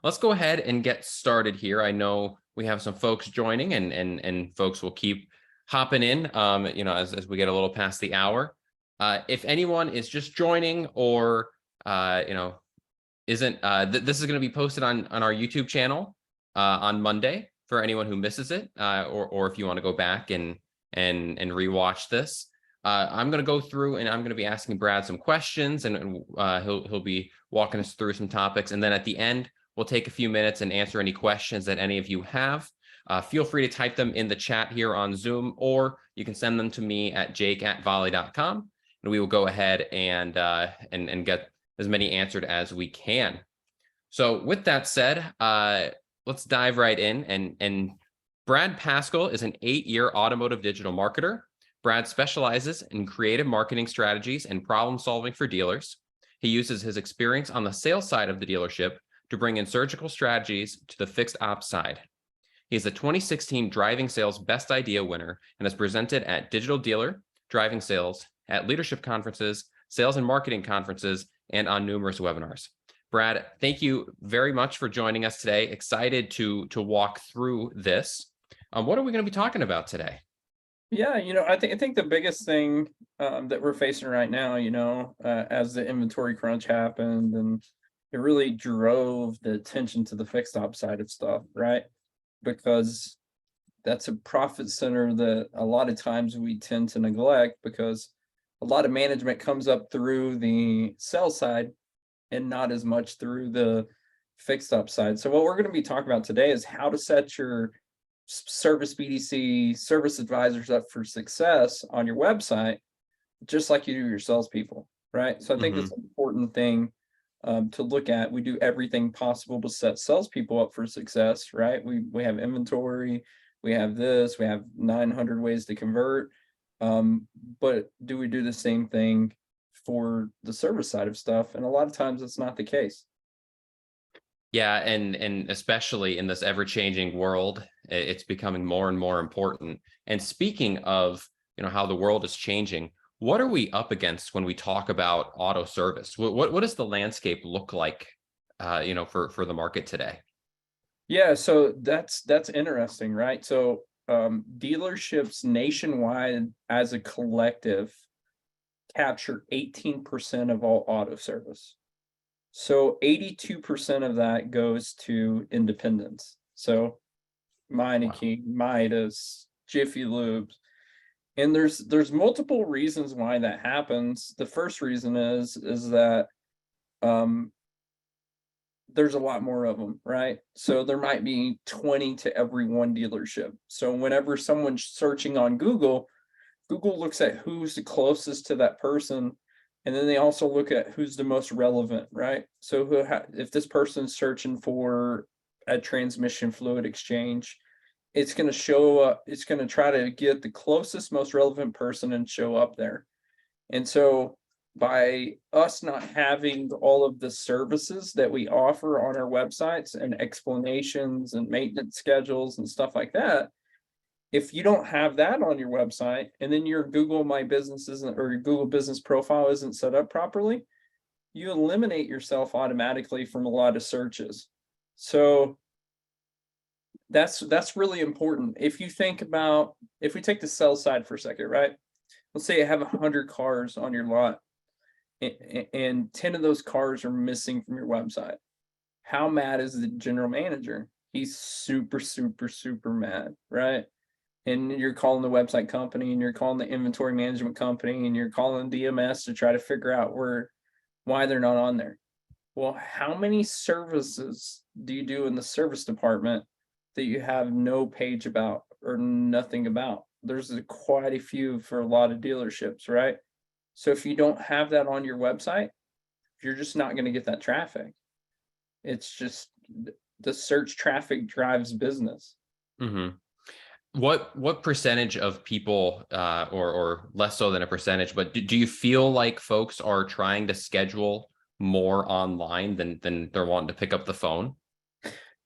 Let's go ahead and get started here. I know we have some folks joining, and folks will keep hopping in, as we get a little past the hour. If anyone is just joining or isn't, this is going to be posted on our YouTube channel on Monday for anyone who misses it, or if you want to go back and rewatch this. I'm going to go through and I'm going to be asking Brad some questions, and he'll be walking us through some topics, and then at the end we'll take a few minutes and answer any questions that any of you have. Feel free to type them in the chat here on Zoom, or you can send them to me at jake@volie.com, and we will go ahead and get as many answered as we can. So with that said, let's dive right in. And Brad Paschal is an 8-year automotive digital marketer. Brad specializes in creative marketing strategies and problem solving for dealers. He uses his experience on the sales side of the dealership to bring in surgical strategies to the fixed ops side. He is a 2016 Driving Sales Best Idea winner and has presented at Digital Dealer, Driving Sales, at leadership conferences, sales and marketing conferences, and on numerous webinars. Brad, thank you very much for joining us today. Excited to walk through this. What are we going to be talking about today? Yeah, I think the biggest thing that we're facing right now, as the inventory crunch happened, and it really drove the attention to the fixed op side of stuff, right? Because that's a profit center that a lot of times we tend to neglect, because a lot of management comes up through the sales side and not as much through the fixed op side. So what we're going to be talking about today is how to set your service BDC, service advisors up for success on your website, just like you do your salespeople, right? So I think that's an important thing to look at. We do everything possible to set salespeople up for success, right? We have inventory, we have this, we have 900 ways to convert, but do we do the same thing for the service side of stuff? And a lot of times it's not the case. Yeah, and especially in this ever-changing world, it's becoming more and more important. And speaking of, how the world is changing, what are we up against when we talk about auto service? What does the landscape look like, for the market today? Yeah, so that's interesting, right? So dealerships nationwide as a collective capture 18% of all auto service. So 82% of that goes to independents. So Meineke, Midas, Jiffy Lubes. And there's multiple reasons why that happens. The first reason is that there's a lot more of them, right? So there might be 20 to every one dealership. So whenever someone's searching on Google, Google looks at who's the closest to that person, and then they also look at who's the most relevant, right? So if this person's searching for a transmission fluid exchange, it's going to show up, it's going to try to get the closest, most relevant person and show up there. And so by us not having all of the services that we offer on our websites and explanations and maintenance schedules and stuff like that, if you don't have that on your website, and then your Google My Business isn't, or your Google Business profile isn't set up properly, you eliminate yourself automatically from a lot of searches. So that's really important. If you think about, if we take the sales side for a second, right? Let's say you have 100 cars on your lot, and 10 of those cars are missing from your website. How mad is the general manager? He's super, super, super mad, right? And you're calling the website company, and you're calling the inventory management company, and you're calling DMS to try to figure out why they're not on there. Well, how many services do you do in the service department that you have no page about or nothing about? There's quite a few for a lot of dealerships, right? So if you don't have that on your website, you're just not going to get that traffic. It's just the search traffic drives business. What percentage of people, or less so than a percentage, but do you feel like folks are trying to schedule more online than they're wanting to pick up the phone?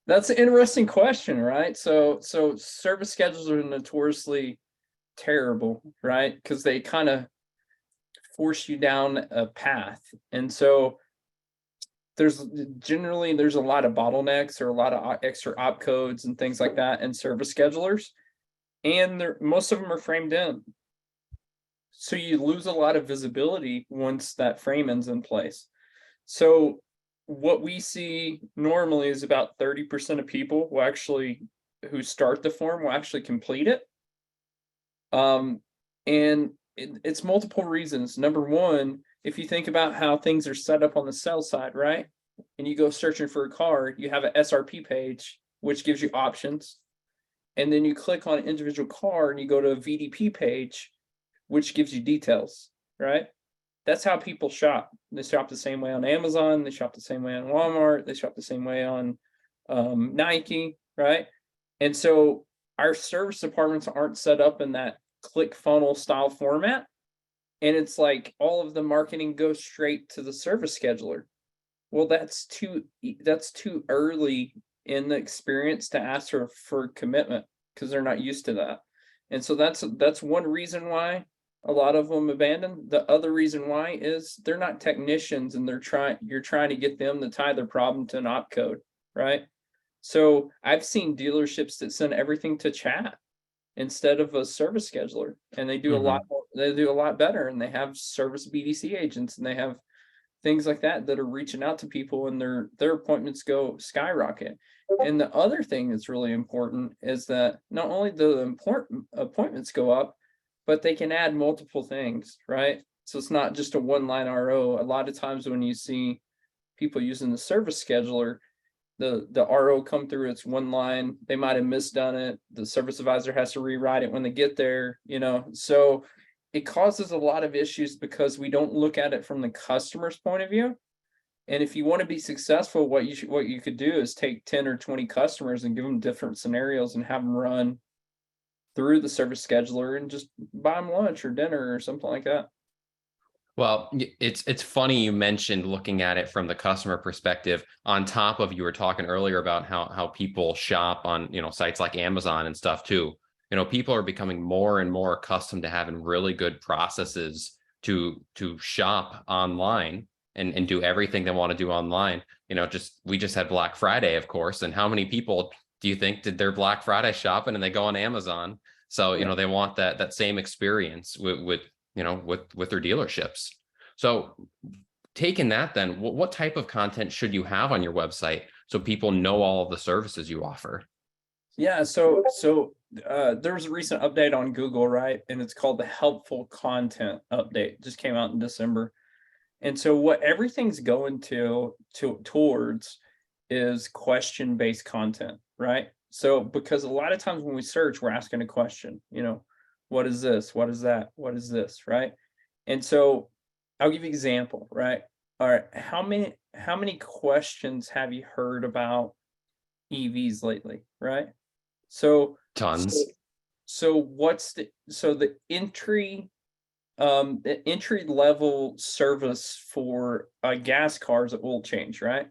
That's an interesting question, right? So service schedules are notoriously terrible, right? Because they kind of force you down a path. And so there's there's a lot of bottlenecks or a lot of extra opcodes and things like that and service schedulers, and most of them are framed in. So you lose a lot of visibility once that framing's in place. So what we see normally is about 30% of people who start the form will actually complete it. And it's multiple reasons. Number one, if you think about how things are set up on the sell side, right? And you go searching for a car, you have an SRP page, which gives you options. And then you click on an individual car and you go to a VDP page, which gives you details, right? That's how people shop. They shop the same way on Amazon. They shop the same way on Walmart. They shop the same way on Nike, right? And so our service departments aren't set up in that click funnel style format. And it's like all of the marketing goes straight to the service scheduler. Well, that's too early in the experience to ask for commitment because they're not used to that. And so that's one reason why a lot of them abandon. The other reason why is they're not technicians and you're trying to get them to tie their problem to an opcode, right? So I've seen dealerships that send everything to chat instead of a service scheduler, and they do a lot more, they do a lot better, and they have service BDC agents and they have things like that are reaching out to people, and their appointments go skyrocket. And the other thing that's really important is that not only do the important appointments go up, but they can add multiple things, right? So it's not just a one-line RO. A lot of times when you see people using the service scheduler, the RO come through, it's one line, they might have misdone it. The service advisor has to rewrite it when they get there, so it causes a lot of issues because we don't look at it from the customer's point of view. And if you want to be successful, what you could do is take 10 or 20 customers and give them different scenarios and have them run through the service scheduler and just buy them lunch or dinner or something like that. Well, it's funny you mentioned looking at it from the customer perspective, on top of you were talking earlier about how people shop on, sites like Amazon and stuff too. People are becoming more and more accustomed to having really good processes to shop online and do everything they want to do online. We just had Black Friday, of course, and how many people do you think did their Black Friday shopping and they go on Amazon? So, they want that same experience with their dealerships. So taking that, then what type of content should you have on your website so people know all of the services you offer? Yeah, so there was a recent update on Google, right? And it's called the helpful content update. It just came out in December. And so what everything's going towards is question-based content, right? So because a lot of times when we search, we're asking a question, what is this? What is that? What is this? Right? And so I'll give you an example, right? All right, how many questions have you heard about EVs lately, right? So Tons. the entry level service for a gas car is an oil change, right?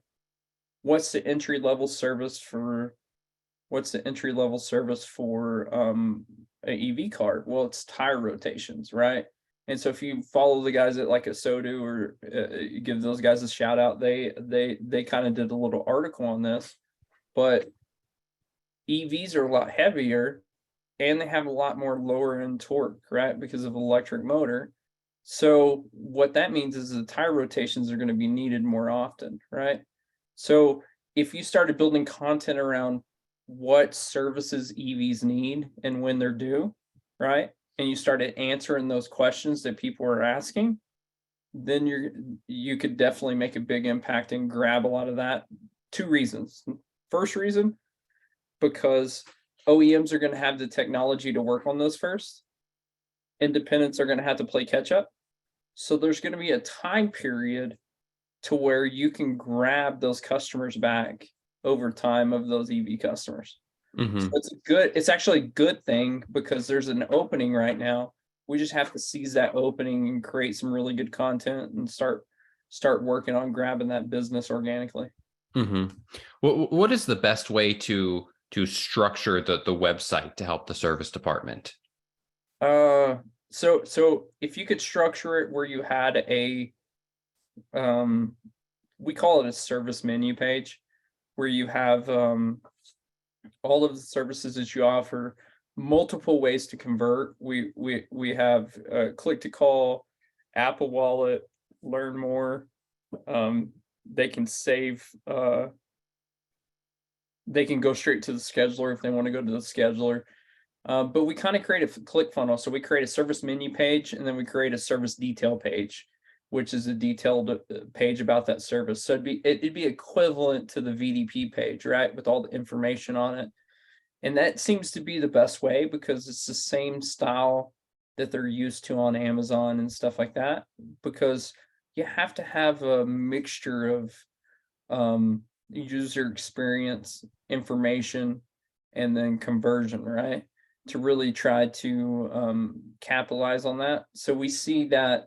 What's the entry level service for an EV car? Well, it's tire rotations, right? And so if you follow the guys at like a Sodu or give those guys a shout out, they kind of did a little article on this. But EVs are a lot heavier and they have a lot more lower end torque, right? Because of electric motor. So what that means is the tire rotations are going to be needed more often, right? So if you started building content around what services EVs need and when they're due, right? And you started answering those questions that people are asking, then you could definitely make a big impact and grab a lot of that. Two reasons. First reason, because OEMs are going to have the technology to work on those first. Independents are going to have to play catch up. So there's going to be a time period to where you can grab those customers back over time of those EV customers. So it's actually a good thing because there's an opening right now. We just have to seize that opening and create some really good content and start working on grabbing that business organically. What is the best way to structure the website to help the service department? So if you could structure it where you had we call it a service menu page, where you have all of the services that you offer, multiple ways to convert. We have click to call, Apple Wallet, learn more. They can save. They can go straight to the scheduler if they want to go to the scheduler. But we kind of create a click funnel. So we create a service menu page, and then we create a service detail page, which is a detailed page about that service. So it'd be equivalent to the VDP page, right? With all the information on it. And that seems to be the best way, because it's the same style that they're used to on Amazon and stuff like that, because you have to have a mixture of user experience, information, and then conversion, right? To really try to capitalize on that. So we see that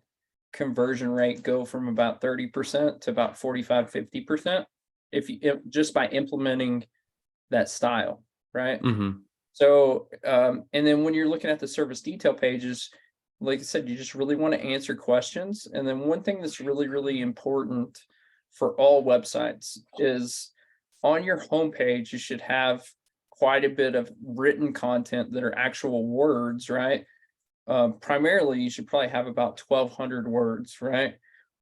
conversion rate go from about 30% to about 45-50% if just by implementing that style, right? Mm-hmm. So and then when you're looking at the service detail pages, like I said, you just really want to answer questions. And then one thing that's really, really important for all websites is on your homepage, you should have quite a bit of written content that are actual words, right? Primarily, you should probably have about 1,200 words, right?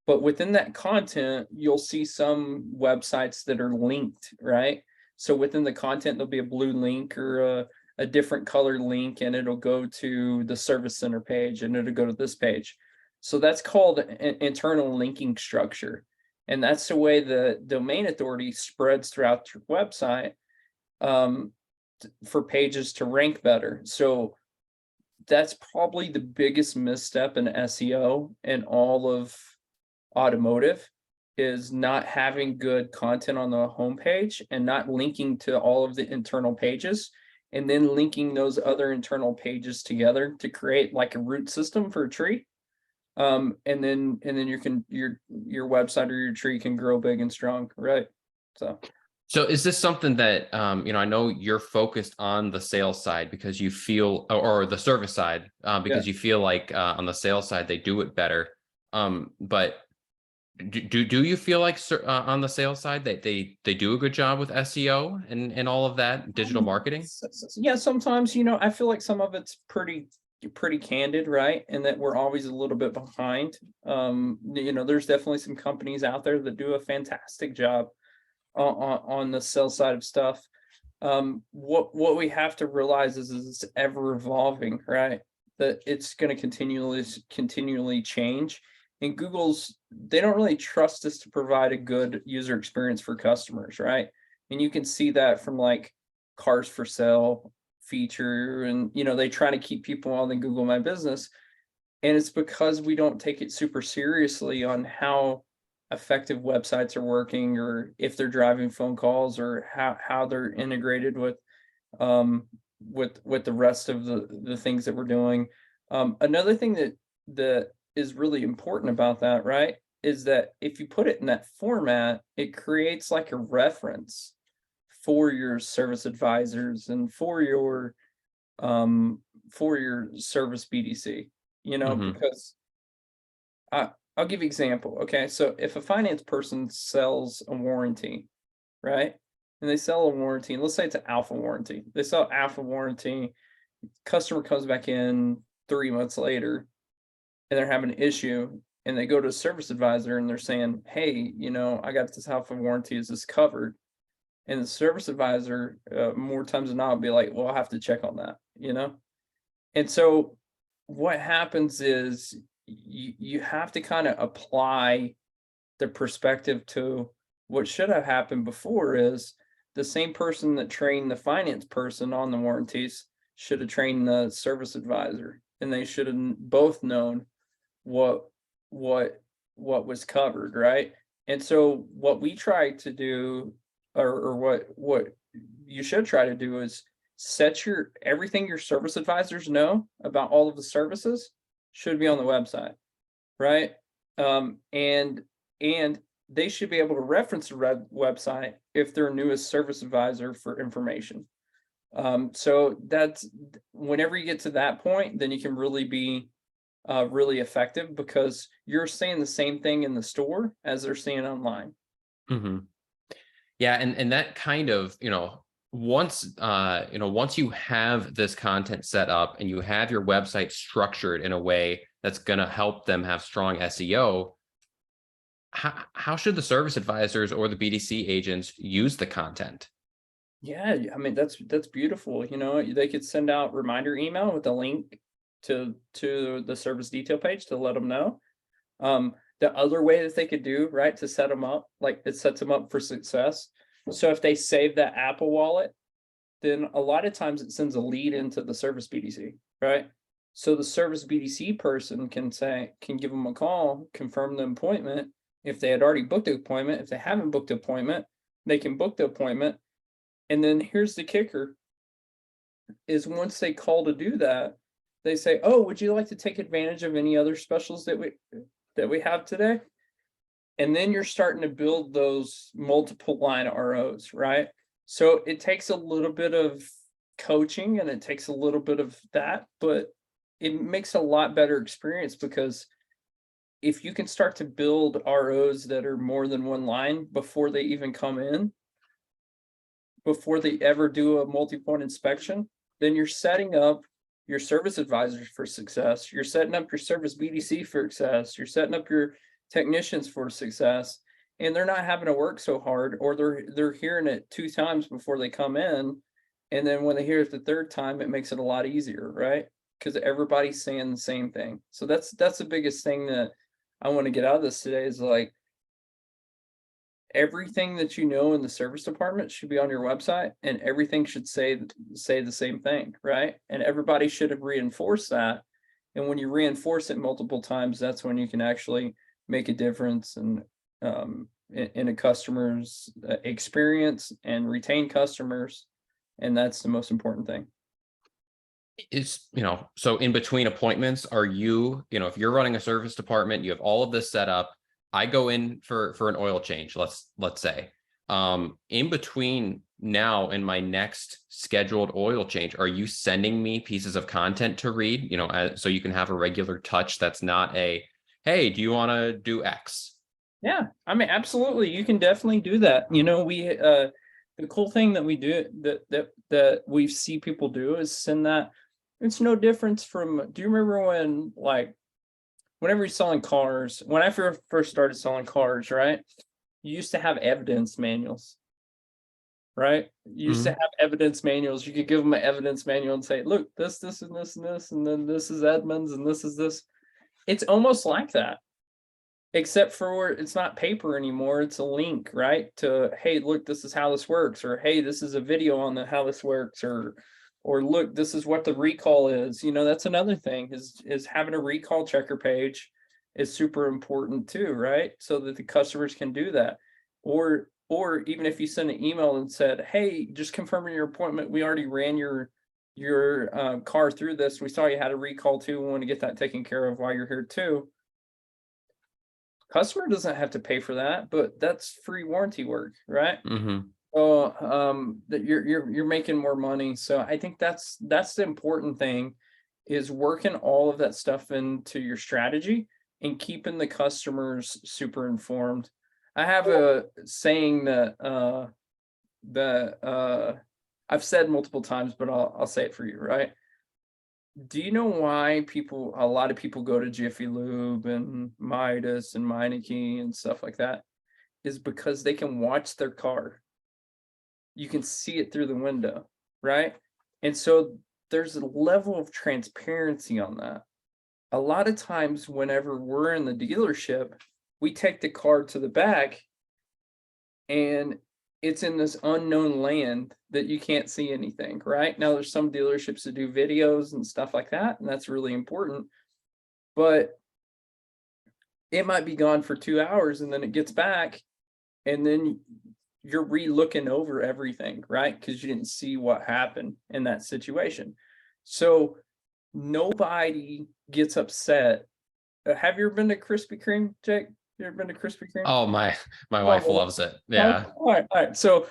But within that content, you'll see some websites that are linked, right? So within the content, there'll be a blue link or a different colored link, and it'll go to the service center page, and it'll go to this page. So that's called an internal linking structure. And that's the way the domain authority spreads throughout your website for pages to rank better. So that's probably the biggest misstep in SEO and all of automotive, is not having good content on the homepage and not linking to all of the internal pages, and then linking those other internal pages together to create like a root system for a tree. And then your website or your tree can grow big and strong, right? So is this something that, I know you're focused on the sales side because you feel, or the service side, because you feel like on the sales side, they do it better. But do you feel like on the sales side that they do a good job with SEO and all of that digital marketing? Yeah, sometimes, I feel like some of it's pretty candid, right? And that we're always a little bit behind. There's definitely some companies out there that do a fantastic job on the sales side of stuff. What we have to realize is it's ever evolving, right? That it's going to continually change. And they don't really trust us to provide a good user experience for customers, right? And you can see that from like cars for sale feature, and they try to keep people on the Google My Business. And it's because we don't take it super seriously on how effective websites are working, or if they're driving phone calls, or how they're integrated with the rest of the things that we're doing. Another thing that is really important about that, right, is that if you put it in that format, it creates like a reference for your service advisors and for your service BDC, Mm-hmm. because I'll give you an example. Okay, so if a finance person sells a warranty, right, and they sell a warranty, and let's say it's an alpha warranty, they sell alpha warranty, customer comes back in 3 months later, and they're having an issue, and they go to a service advisor and they're saying, hey, I got this alpha warranty, is this covered? And the service advisor, more times than not, will be like, well, I'll have to check on that, And so what happens is you have to kind of apply the perspective to what should have happened before. Is the same person that trained the finance person on the warranties should have trained the service advisor, and they should have both known what was covered, right? And so what we try to do, or what you should try to do, is set everything your service advisors know about all of the services should be on the website, right? And they should be able to reference the website if they're newest service advisor for information. So that's whenever you get to that point, then you can really be really effective, because you're saying the same thing in the store as they're seeing online. Yeah, and that kind of, once once you have this content set up and you have your website structured in a way that's going to help them have strong SEO, how should the service advisors or the BDC agents use the content? Yeah, I mean that's beautiful. They could send out reminder email with a link to the service detail page to let them know. The other way that they could do, right, to set them up, like it sets them up for success. So if they save that Apple wallet, then a lot of times it sends a lead into the service BDC, right? So the service BDC person can give them a call, confirm the appointment. If they had already booked the appointment, if they haven't booked the appointment, they can book the appointment. And then here's the kicker is once they call to do that, they say, "Oh, would you like to take advantage of any other specials that we have today?" And then you're starting to build those multiple line ROs, right? So it takes a little bit of coaching and it takes a little bit of that, but it makes a lot better experience because if you can start to build ROs that are more than one line before they even come in, before they ever do a multi-point inspection, then you're setting up your service advisors for success. You're setting up your service BDC for success. You're setting up your technicians for success, and they're not having to work so hard, or they're hearing it 2 times before they come in, and then when they hear it the 3rd time, it makes it a lot easier, right? Because everybody's saying the same thing. So that's the biggest thing that I want to get out of this today is like everything that you know in the service department should be on your website, and everything should say the same thing, right? And everybody should have reinforced that. And when you reinforce it multiple times, that's when you can actually make a difference in a customer's experience and retain customers. And that's the most important thing. Is, so in between appointments, are you, if you're running a service department, you have all of this set up. I go in for an oil change, let's say. In between now and my next scheduled oil change, are you sending me pieces of content to read, so you can have a regular touch that's not a, hey, do you want to do X? Yeah, I mean, absolutely. You can definitely do that. We the cool thing that we do that we see people do is send that. It's no difference from, do you remember when whenever you're selling cars, when I first started selling cars, right? You used to have evidence manuals, right? You used to have evidence manuals. You could give them an evidence manual and say, look, this, and this, and this, and then this is Edmunds, and this is this. It's almost like that, except for it's not paper anymore. It's a link, right? To, hey, look, this is how this works, or hey, this is a video on how this works, or look, this is what the recall is. That's another thing is having a recall checker page is super important too, right? So that the customers can do that. Or even if you send an email and said, hey, just confirming your appointment, we already ran your car through this. We saw you had a recall too. We want to get that taken care of while you're here too. Customer doesn't have to pay for that, but that's free warranty work, right? That you're making more money. So I think that's the important thing is working all of that stuff into your strategy and keeping the customers super informed. I have a saying that I've said multiple times, but I'll say it for you, right? Do you know why a lot of people go to Jiffy Lube and Midas and Meineke and stuff like that? Is because they can watch their car. You can see it through the window, right? And so there's a level of transparency on that. A lot of times whenever we're in the dealership, we take the car to the back and it's in this unknown land that you can't see anything, right? Now there's some dealerships that do videos and stuff like that, and that's really important. But it might be gone for 2 hours and then it gets back, and then you're re-looking over everything, right? Because you didn't see what happened in that situation. So nobody gets upset. Have you ever been to Krispy Kreme, Jake? You ever been to Krispy Kreme? Oh, my wife loves it. Yeah. All right. So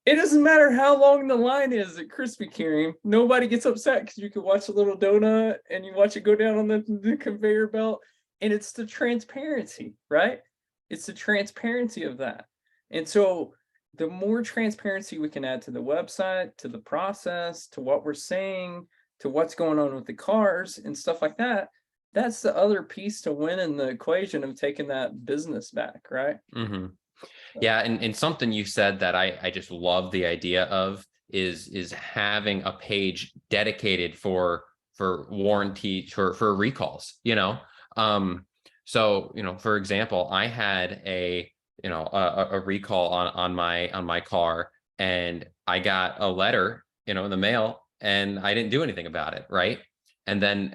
it doesn't matter how long the line is at Krispy Kreme. Nobody gets upset because you can watch a little donut and you watch it go down on the conveyor belt, and it's the transparency, right? It's the transparency of that. And so the more transparency we can add to the website, to the process, to what we're saying, to what's going on with the cars and stuff like that, that's the other piece to win in the equation of taking that business back, right? Hmm. So, Yeah, and something you said that I just love the idea of is having a page dedicated for warranty for recalls, you know. So, you know, for example, I had a, you know, a recall on my car, and I got a letter, you know, in the mail, and I didn't do anything about it, right? And then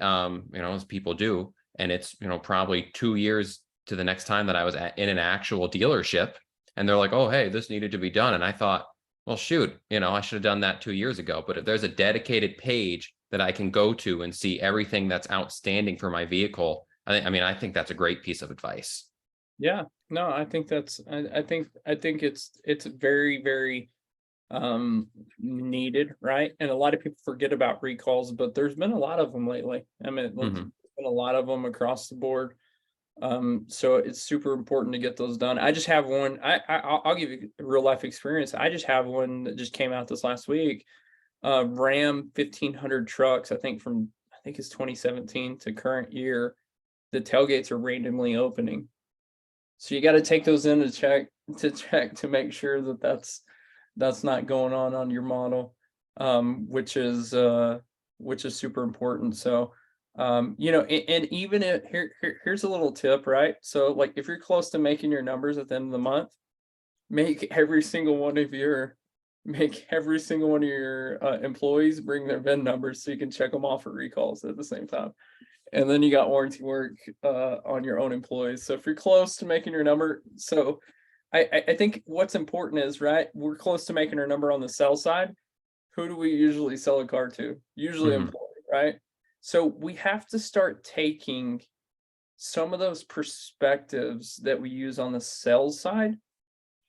you know, as people do, and it's, you know, probably 2 years to the next time that I was in an actual dealership, and they're like, oh, hey, this needed to be done. And I thought, well, shoot, you know, I should have done that 2 years ago. But if there's a dedicated page that I can go to and see everything that's outstanding for my vehicle, I mean, I think that's a great piece of advice. yeah, no, I think that's, I think it's very, very needed, right? And a lot of people forget about recalls, but there's been a lot of them lately. I mean, there's Hmm. been a lot of them across the board. So it's super important to get those done. I just have one. I'll give you a real life experience. I just have one that just came out this last week. Ram 1500 trucks. I think it's 2017 to current year. The tailgates are randomly opening, so you got to take those in to make sure that that's not going on your model, which is super important. So you know, and even if here's a little tip, right? So like if you're close to making your numbers at the end of the month, make every single one of your employees bring their VIN numbers so you can check them off for recalls at the same time. And then you got warranty work on your own employees. So if you're close to making your number, so I think what's important is, right, we're close to making our number on the sell side. Who do we usually sell a car to? Usually Hmm. employee, right? So we have to start taking some of those perspectives that we use on the sales side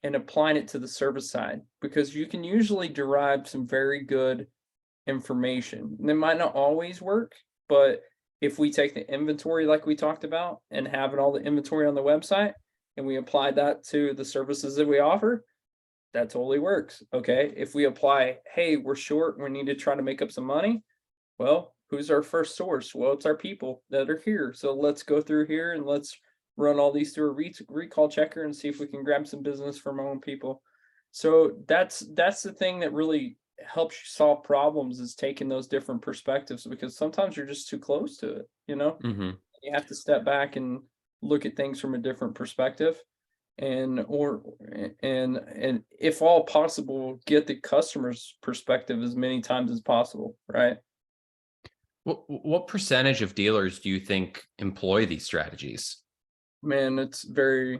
and applying it to the service side, because you can usually derive some very good information. And it might not always work, but if we take the inventory like we talked about and having all the inventory on the website and we apply that to the services that we offer, that totally works. Okay. If we apply, hey, we're short, we need to try to make up some money. Well, who's our first source? Well, it's our people that are here. So let's go through here and let's run all these through a recall checker and see if we can grab some business from our own people. So that's the thing that really helps you solve problems, is taking those different perspectives, because sometimes you're just too close to it, you know? Hmm. You have to step back and look at things from a different perspective, and if all possible, get the customer's perspective as many times as possible, right? What percentage of dealers do you think employ these strategies? Man, it's very,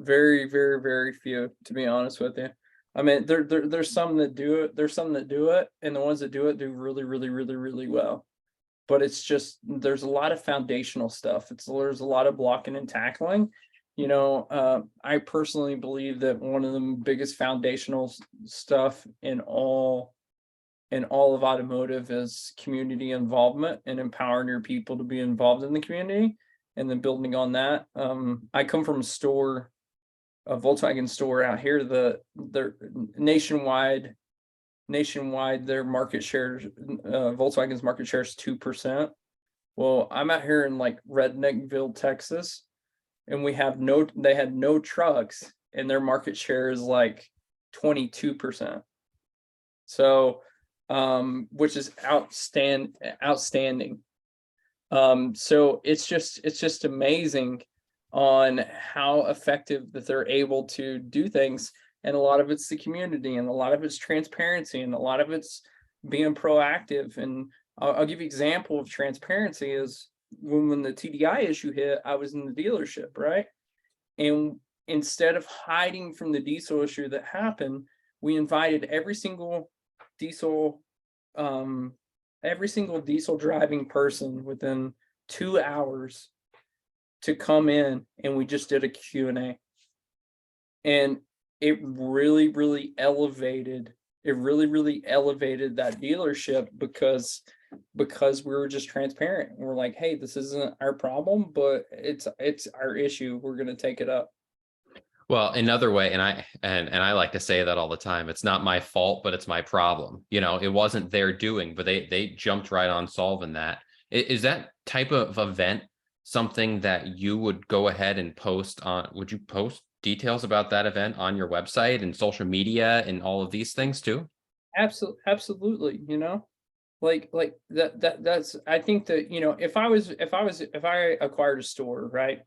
very, very, very few, to be honest with you. I mean, there's some that do it, and the ones that do it do really, really, really, really well. But it's just there's a lot of foundational stuff. There's a lot of blocking and tackling. You know, I personally believe that one of the biggest foundational stuff in all of automotive is community involvement and empowering your people to be involved in the community, and then building on that. I come from a Volkswagen store out here. They're nationwide, their market share, Volkswagen's market share is 2%. Well, I'm out here in like Redneckville, Texas, and they had no trucks, and their market share is like 22%. So, which is outstanding. So it's just amazing on how effective that they're able to do things. And a lot of it's the community, and a lot of it's transparency, and a lot of it's being proactive. And I'll give you an example of transparency is when the TDI issue hit, I was in the dealership, right? And instead of hiding from the diesel issue that happened, we invited diesel, um, every single diesel driving person within 2 hours to come in, and we just did a Q&A. And it really, really elevated that dealership, because we were just transparent. We're like, hey, this isn't our problem, but it's our issue. We're going to take it up. Well, another way, and I like to say that all the time, it's not my fault, but it's my problem. It wasn't their doing, but they jumped right on solving that. Is that type of event something that you would go ahead and post on? Would you post details about that event on your website and social media and all of these things too? Absolutely, like that's, I think that, if I acquired a store, right?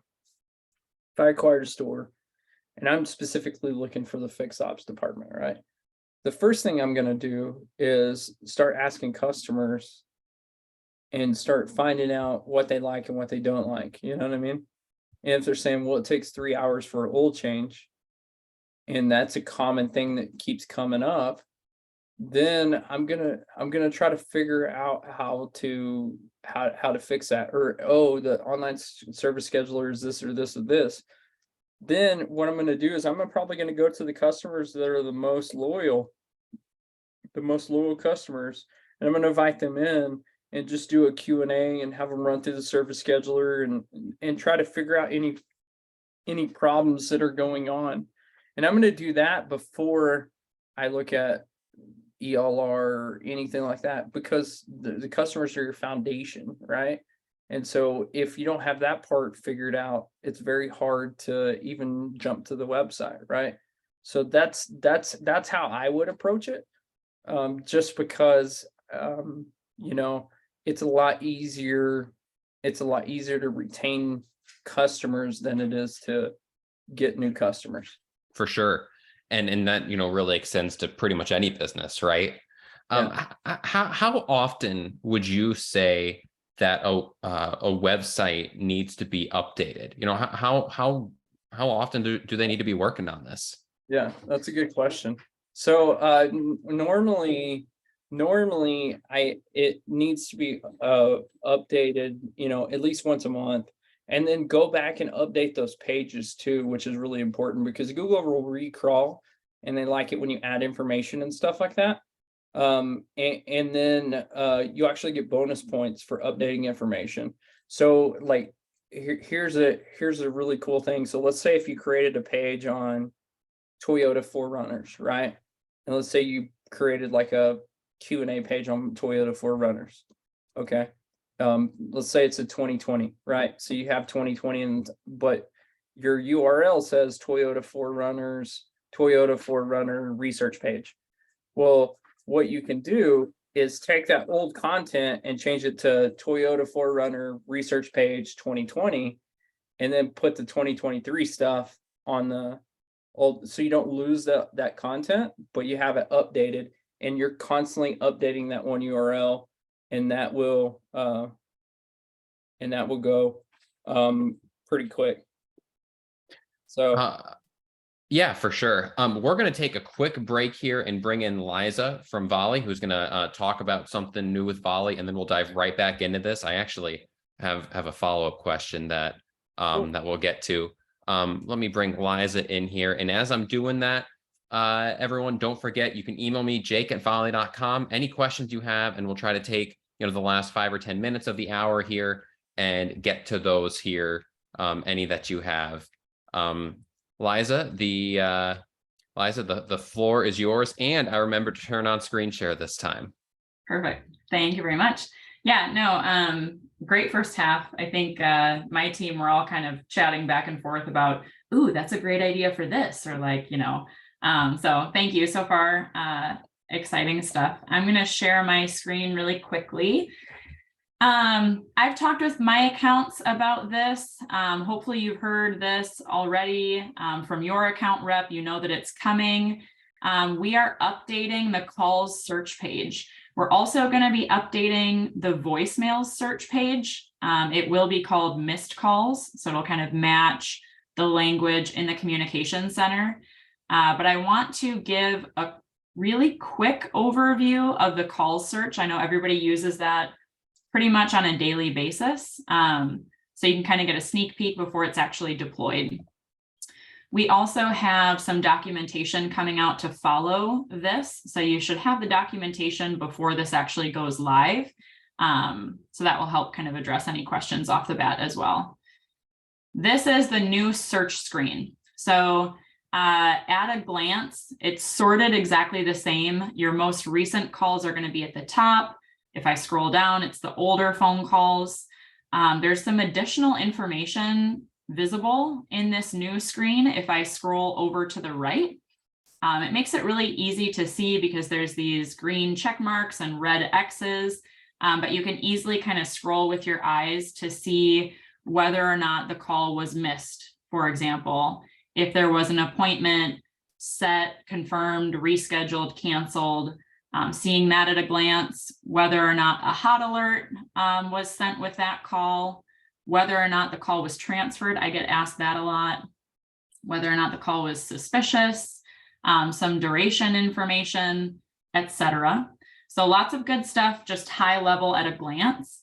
If I acquired a store and I'm specifically looking for the fix ops department, right? The first thing I'm gonna do is start asking customers and start finding out what they like and what they don't like. You know what I mean? And if they're saying, well, it takes 3 hours for an oil change, and that's a common thing that keeps coming up, then I'm gonna try to figure out how to fix that. Or, oh, the online service scheduler is this or this or this. Then what I'm gonna do is probably gonna go to the customers that are the most loyal customers, and I'm gonna invite them in and just do a Q&A and have them run through the service scheduler and try to figure out any problems that are going on. And I'm gonna do that before I look at ELR or anything like that, because the customers are your foundation, right? And so if you don't have that part figured out, it's very hard to even jump to the website, right? So that's how I would approach it. Just because, you know, it's a lot easier. It's a lot easier to retain customers than it is to get new customers. For sure. And that, really extends to pretty much any business, right? Yeah. How often would you say that a website needs to be updated? How often do they need to be working on this? Yeah, that's a good question. So normally it needs to be updated, at least once a month, and then go back and update those pages too, which is really important because Google will recrawl and they like it when you add information and stuff like that. And then you actually get bonus points for updating information. So like here's a really cool thing. So let's say if you created a page on Toyota 4Runners, right? And let's say you created like a Q&A page on Toyota 4Runners. Okay. Let's say it's a 2020, right? So you have 2020, but your URL says Toyota 4Runner research page. Well, what you can do is take that old content and change it to Toyota 4Runner research page 2020, and then put the 2023 stuff on the old, so you don't lose that content, but you have it updated, and you're constantly updating that one URL, and that will go pretty quick. So Yeah, for sure. We're going to take a quick break here and bring in Liza from Volie, who's going to talk about something new with Volie, and then we'll dive right back into this. I actually have a follow-up question that cool. that we'll get to. Let me bring Liza in here, and as I'm doing that, everyone, don't forget you can email me, jake@volie.com, any questions you have, and we'll try to take the last 5 or 10 minutes of the hour here and get to those here, any that you have. Liza, the floor is yours, and I remember to turn on screen share this time. Perfect. Thank you very much. Yeah, no, great first half. I think my team, we're all kind of chatting back and forth about, ooh, that's a great idea for this, or like, so thank you so far. Exciting stuff. I'm going to share my screen really quickly. I've talked with my accounts about this. Hopefully you've heard this already from your account rep. You know that it's coming. We are updating the calls search page. We're also going to be updating the voicemails search page. It will be called missed calls, so it'll kind of match the language in the communication center. But I want to give a really quick overview of the calls search. I know everybody uses that pretty much on a daily basis. So you can kind of get a sneak peek before it's actually deployed. We also have some documentation coming out to follow this. So you should have the documentation before this actually goes live. So that will help kind of address any questions off the bat as well. This is the new search screen. So At a glance, it's sorted exactly the same. Your most recent calls are going to be at the top. If I scroll down, it's the older phone calls. There's some additional information visible in this new screen. If I scroll over to the right, it makes it really easy to see because there's these green check marks and red X's, but you can easily kind of scroll with your eyes to see whether or not the call was missed. For example, if there was an appointment set, confirmed, rescheduled, canceled, seeing that at a glance, whether or not a hot alert was sent with that call, whether or not the call was transferred. I get asked that a lot. Whether or not the call was suspicious, some duration information, etc. So lots of good stuff, just high level at a glance.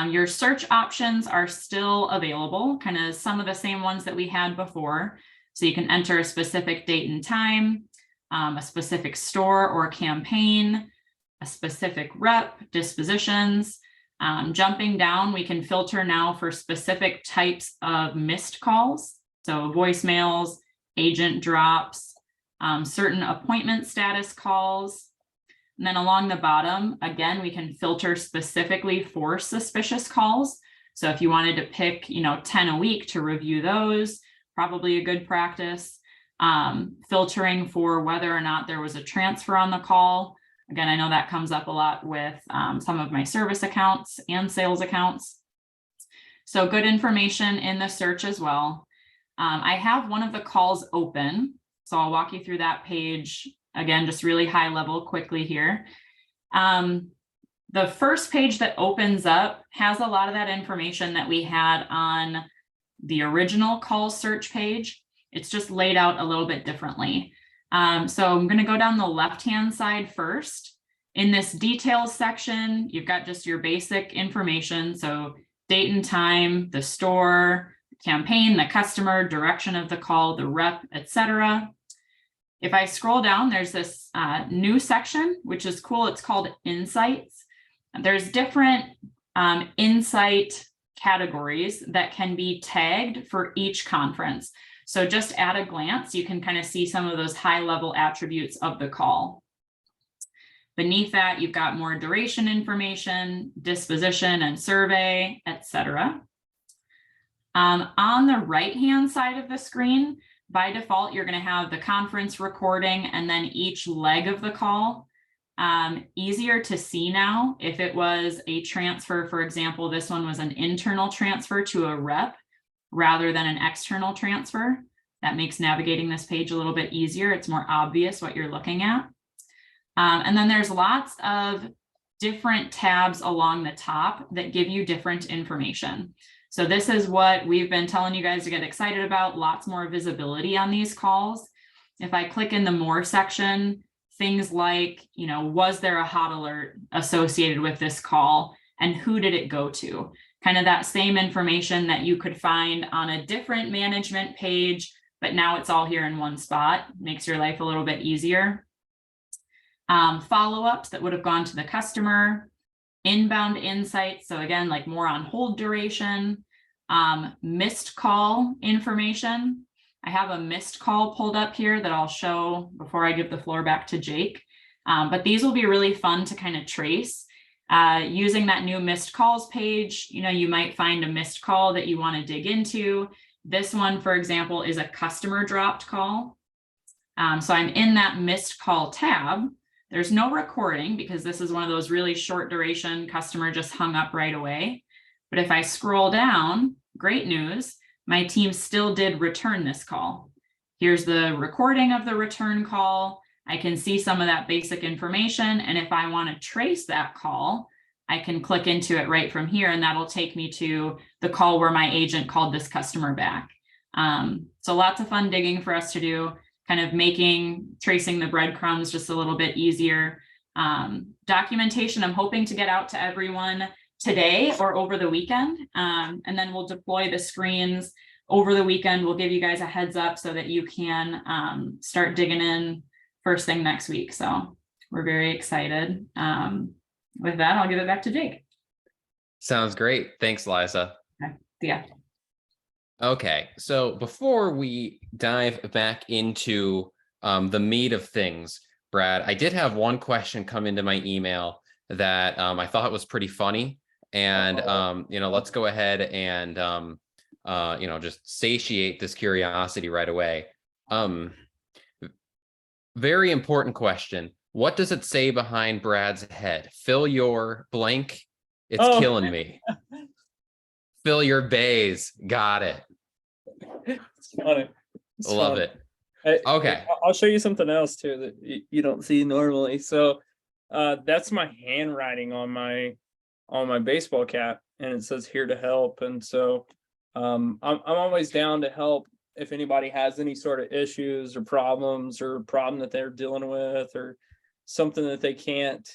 Your search options are still available, kind of some of the same ones that we had before. So you can enter a specific date and time, a specific store or campaign, a specific rep, dispositions. Jumping down, we can filter now for specific types of missed calls. So voicemails, agent drops, certain appointment status calls. And then along the bottom, again, we can filter specifically for suspicious calls. So if you wanted to pick, 10 a week to review those, probably a good practice. Filtering for whether or not there was a transfer on the call. Again, I know that comes up a lot with some of my service accounts and sales accounts. So good information in the search as well. I have one of the calls open, so I'll walk you through that page. Again, just really high level quickly here. The first page that opens up has a lot of that information that we had on the original call search page. It's just laid out a little bit differently. So I'm going to go down the left-hand side first. In this details section, you've got just your basic information. So date and time, the store, the campaign, the customer, direction of the call, the rep, etc. If I scroll down, there's this new section, which is cool. It's called Insights. There's different insight categories that can be tagged for each conference. So just at a glance, you can kind of see some of those high level attributes of the call. Beneath that, you've got more duration information, disposition and survey, etc. On the right-hand side of the screen, by default, you're going to have the conference recording and then each leg of the call. Easier to see now. If it was a transfer, for example, this one was an internal transfer to a rep rather than an external transfer. That makes navigating this page a little bit easier. It's more obvious what you're looking at. And then there's lots of different tabs along the top that give you different information. So this is what we've been telling you guys to get excited about, lots more visibility on these calls. If I click in the more section, things like, was there a hot alert associated with this call and who did it go to? Kind of that same information that you could find on a different management page, but now it's all here in one spot, makes your life a little bit easier. Follow-ups that would have gone to the customer, inbound insights. So again, like more on hold duration, missed call information. I have a missed call pulled up here that I'll show before I give the floor back to Jake. But these will be really fun to kind of trace. Using that new missed calls page, you might find a missed call that you want to dig into. This one, for example, is a customer dropped call. So I'm in that missed call tab. There's no recording because this is one of those really short duration, customer just hung up right away. But if I scroll down, great news, my team still did return this call. Here's the recording of the return call. I can see some of that basic information. And if I want to trace that call, I can click into it right from here, and that'll take me to the call where my agent called this customer back. So lots of fun digging for us to do, kind of tracing the breadcrumbs just a little bit easier. Documentation, I'm hoping to get out to everyone today or over the weekend. And then we'll deploy the screens over the weekend. We'll give you guys a heads up so that you can start digging in first thing next week. So we're very excited. With that, I'll give it back to Jake. Sounds great. Thanks, Liza. Okay. Yeah. Okay, so before we dive back into the meat of things, Brad, I did have one question come into my email that I thought was pretty funny, and let's go ahead and just satiate this curiosity right away. Very important question. What does it say behind Brad's head? Fill your blank. It's Oh, killing me. Fill your bays. Got it. it's funny. It's Love funny. it. Okay. I'll show you something else too that you don't see normally. So that's my handwriting on my baseball cap, and it says "Here to help." And so I'm always down to help if anybody has any sort of issues or problems, or problem that they're dealing with, or something that they can't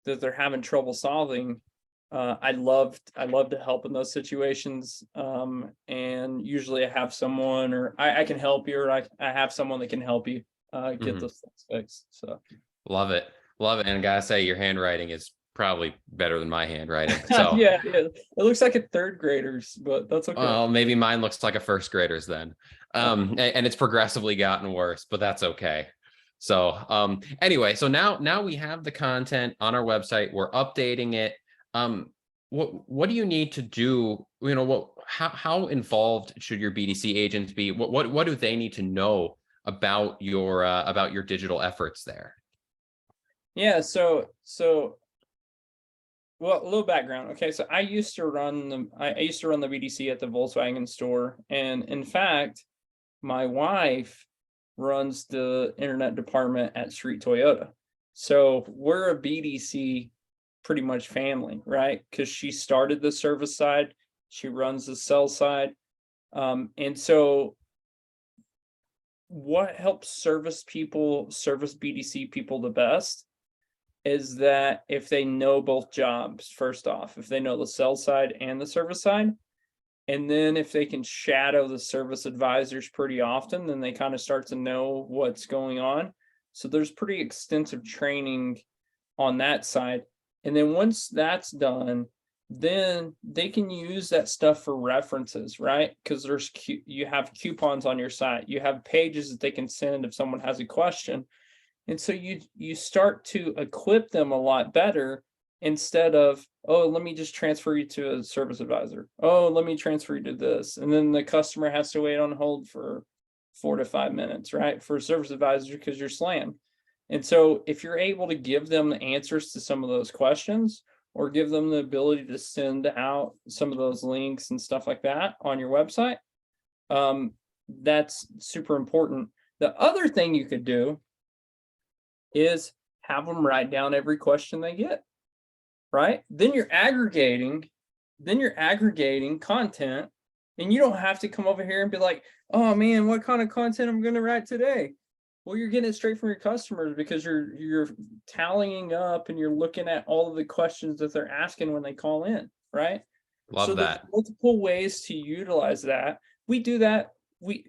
that they're having trouble solving. I love to help in those situations. And usually I have someone, or I can help you, or I have someone that can help you get those things fixed. So Love it. Love it. And I gotta say, your handwriting is probably better than my handwriting. So yeah, it looks like a third grader's, but that's okay. well, maybe mine looks like a first grader's then. And it's progressively gotten worse, but that's okay. So anyway, so now we have the content on our website. We're updating it. What do you need to do? How involved should your BDC agents be? What do they need to know about your digital efforts there? Yeah, so well, a little background. Okay, so I used to run the BDC at the Volkswagen store, and in fact, my wife runs the internet department at Street Toyota. So we're a BDC pretty much family, right? Because she started the service side, she runs the sales side. And so what helps service BDC people the best is that if they know both jobs, first off, if they know the sales side and the service side, and then if they can shadow the service advisors pretty often, then they kind of start to know what's going on. So there's pretty extensive training on that side. And then once that's done, then they can use that stuff for references, right? Because you have coupons on your site, you have pages that they can send if someone has a question. And so you start to equip them a lot better, instead of, oh, let me just transfer you to a service advisor. Oh, let me transfer you to this. And then the customer has to wait on hold for 4 to 5 minutes, right? For a service advisor, because you're slammed. And so if you're able to give them the answers to some of those questions, or give them the ability to send out some of those links and stuff like that on your website, that's super important. The other thing you could do is have them write down every question they get, right? Then you're aggregating content, and you don't have to come over here and be like, oh man, what kind of content I'm going to write today? Well, you're getting it straight from your customers, because you're tallying up and you're looking at all of the questions that they're asking when they call in, right? Love So there's that. multiple ways to utilize that. We do that. We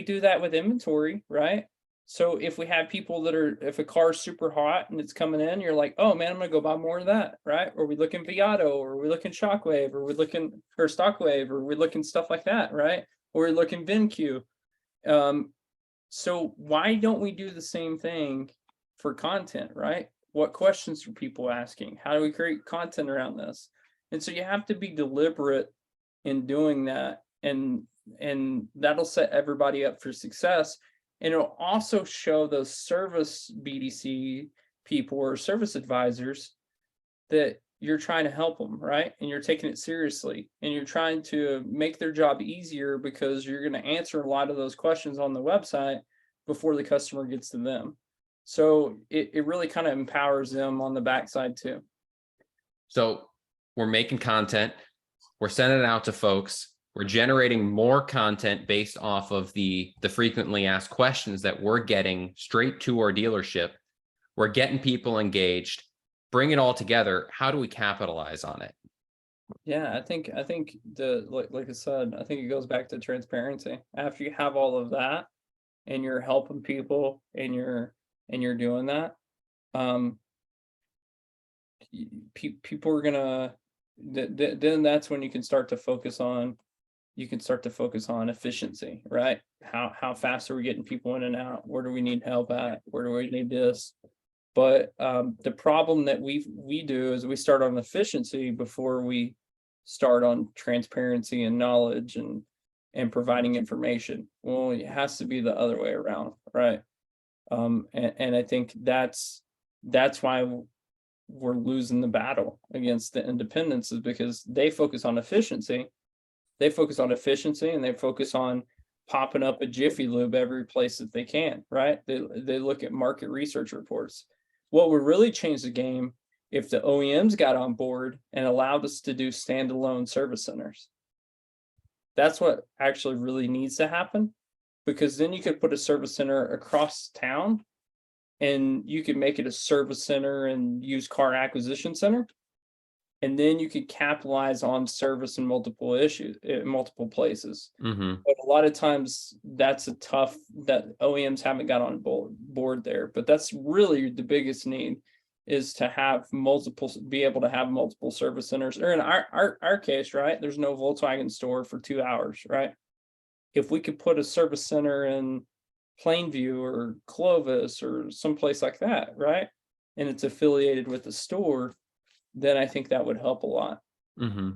do that with inventory, right? So if we have people if a car is super hot and it's coming in, you're like, oh man, I'm gonna go buy more of that, right? Or we look in Viato, or we look in Shockwave, or we look in Stockwave, or we look in stuff like that, right? Or we look in VinQ. So why don't we do the same thing for content, right? What questions are people asking? How do we create content around this? And so you have to be deliberate in doing that, and that'll set everybody up for success. And it'll also show those service BDC people or service advisors that you're trying to help them, right? And you're taking it seriously, and you're trying to make their job easier, because you're going to answer a lot of those questions on the website before the customer gets to them. So it really kind of empowers them on the backside too. So we're making content, we're sending it out to folks, we're generating more content based off of the frequently asked questions that we're getting straight to our dealership. We're getting people engaged. Bring it all together. How do we capitalize on it? Yeah, I think like I said, I think it goes back to transparency. After you have all of that, and you're helping people, and you're doing that, people are gonna then that's when you can start to focus on you can start to focus on efficiency, right? How fast are we getting people in and out? Where do we need help at? Where do we need this? But the problem that we do is we start on efficiency before we start on transparency and knowledge and providing information. Well, it has to be the other way around, right? And I think that's why we're losing the battle against the independents, is because they focus on efficiency. They focus on efficiency and they focus on popping up a Jiffy Lube every place that they can, right? They look at market research reports. What would really change the game if the OEMs got on board and allowed us to do standalone service centers. That's what actually really needs to happen, because then you could put a service center across town and you could make it a service center and used car acquisition center. And then you could capitalize on service in multiple places. Mm-hmm. But a lot of times that OEMs haven't got on board there. But that's really the biggest need, is to have be able to have multiple service centers. Or in our case, right, there's no Volkswagen store for 2 hours, right? If we could put a service center in Plainview or Clovis or someplace like that, right, and it's affiliated with the store, then I think that would help a lot. Mm-hmm.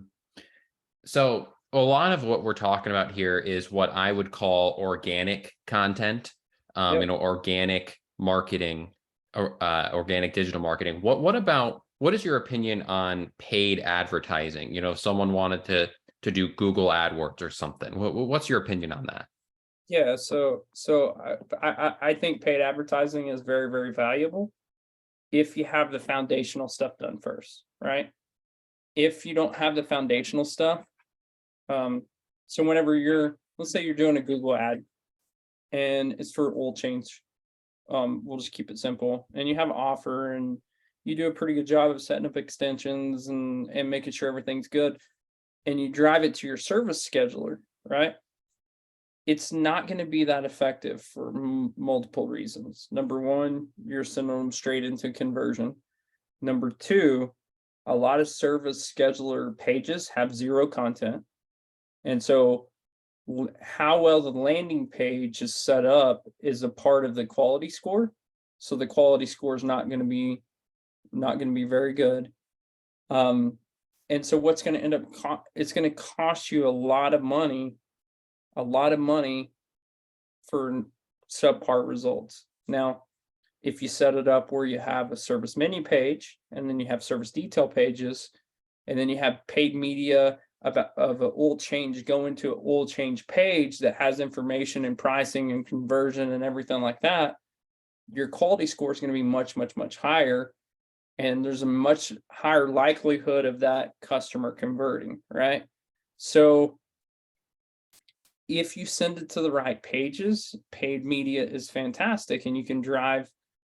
So a lot of what we're talking about here is what I would call organic content, Yep. Organic marketing, or organic digital marketing. What is your opinion on paid advertising? If someone wanted to do Google AdWords or something, what's your opinion on that? Yeah, so I think paid advertising is very, very valuable if you have the foundational stuff done first, right? If you don't have the foundational stuff, so whenever let's say you're doing a Google ad and it's for oil change, we'll just keep it simple, and you have an offer and you do a pretty good job of setting up extensions and making sure everything's good, and you drive it to your service scheduler, right? It's not going to be that effective for multiple reasons. Number one, you're sending them straight into conversion. Number two, a lot of service scheduler pages have zero content. And so how well the landing page is set up is a part of the quality score. So the quality score is not going to be very good. And so what's going to end up, it's going to cost you a lot of money for subpar results. Now, if you set it up where you have a service menu page, and then you have service detail pages, and then you have paid media of an oil change go into an oil change page that has information and pricing and conversion and everything like that, your quality score is going to be much, much, much higher. And there's a much higher likelihood of that customer converting, right? So if you send it to the right pages, paid media is fantastic, and you can drive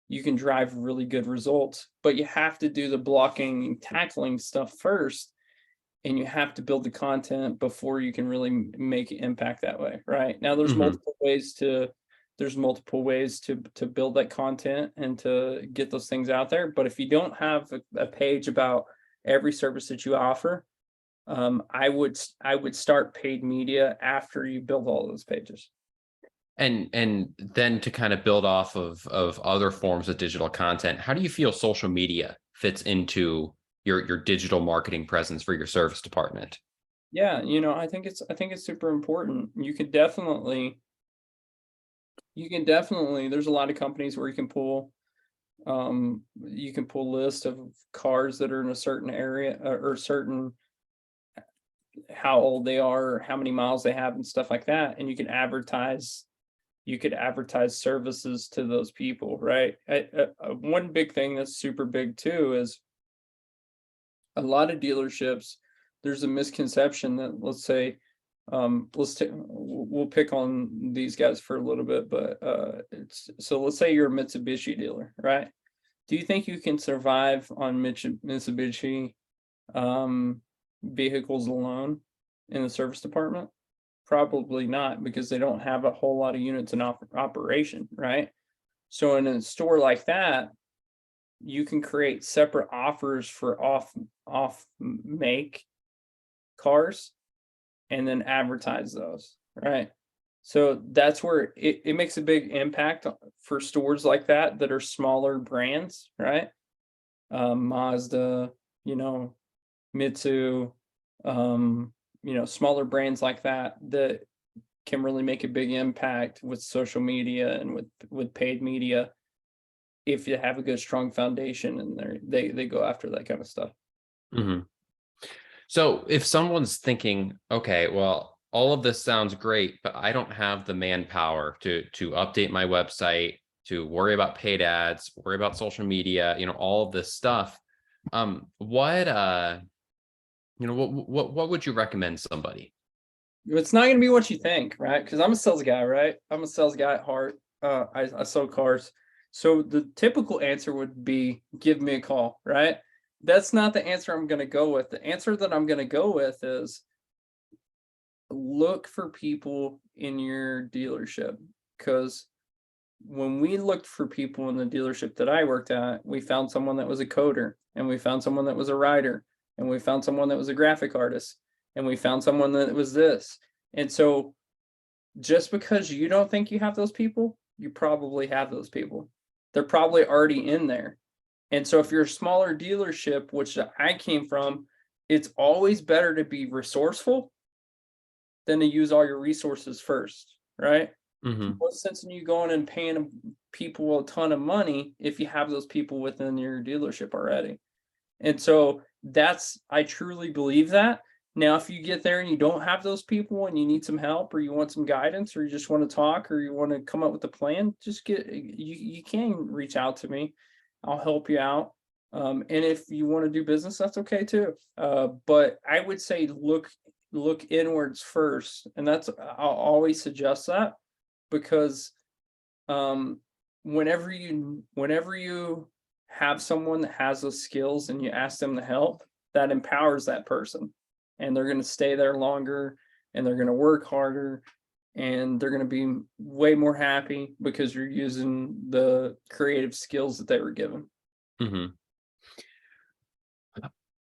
really good results. But you have to do the blocking and tackling stuff first, and you have to build the content before you can really make an impact that way, right? Now there's multiple ways to build that content and to get those things out there. But if you don't have a page about every service that you offer, I would start paid media after you build all those pages. And then to kind of build off of other forms of digital content, how do you feel social media fits into your digital marketing presence for your service department? Yeah, I think it's super important. You can definitely, there's a lot of companies where you can pull lists of cars that are in a certain area, or certain, how old they are, how many miles they have and stuff like that. And you could advertise services to those people, right? One big thing that's super big too is a lot of dealerships, there's a misconception that, let's say, we'll pick on these guys for a little bit, but so let's say you're a Mitsubishi dealer, right? Do you think you can survive on Mitsubishi vehicles alone in the service department? Probably not, because they don't have a whole lot of units in operation, right? So in a store like that, you can create separate offers for off make cars, and then advertise those, right? So that's where it makes a big impact for stores like that are smaller brands, right? Mazda, you know, Mitsu, smaller brands like that can really make a big impact with social media and with paid media if you have a good strong foundation and they go after that kind of stuff. Hmm. So if someone's thinking, okay, well, all of this sounds great, but I don't have the manpower to update my website, to worry about paid ads, worry about social media, all of this stuff. What would you recommend somebody? It's not going to be what you think, right? Because I'm a sales guy, right? I'm a sales guy at heart. I sell cars. So the typical answer would be give me a call, right? That's not the answer I'm going to go with. The answer that I'm going to go with is look for people in your dealership. Because when we looked for people in the dealership that I worked at, we found someone that was a coder, and we found someone that was a writer, and we found someone that was a graphic artist, and we found someone that was this. And so just because you don't think you have those people, you probably have those people. They're probably already in there. And so if you're a smaller dealership, which I came from, it's always better to be resourceful than to use all your resources first, right? Mm-hmm. What's sense in you going and paying people a ton of money if you have those people within your dealership already? And so I truly believe that. Now, if you get there and you don't have those people and you need some help, or you want some guidance, or you just want to talk, or you want to come up with a plan, you can reach out to me. I'll help you out. And if you want to do business, that's okay too. But I would say look inwards first. And I'll always suggest that, because whenever you have someone that has those skills and you ask them to help, that empowers that person, and they're going to stay there longer, and they're going to work harder, and they're going to be way more happy because you're using the creative skills that they were given. Mm-hmm.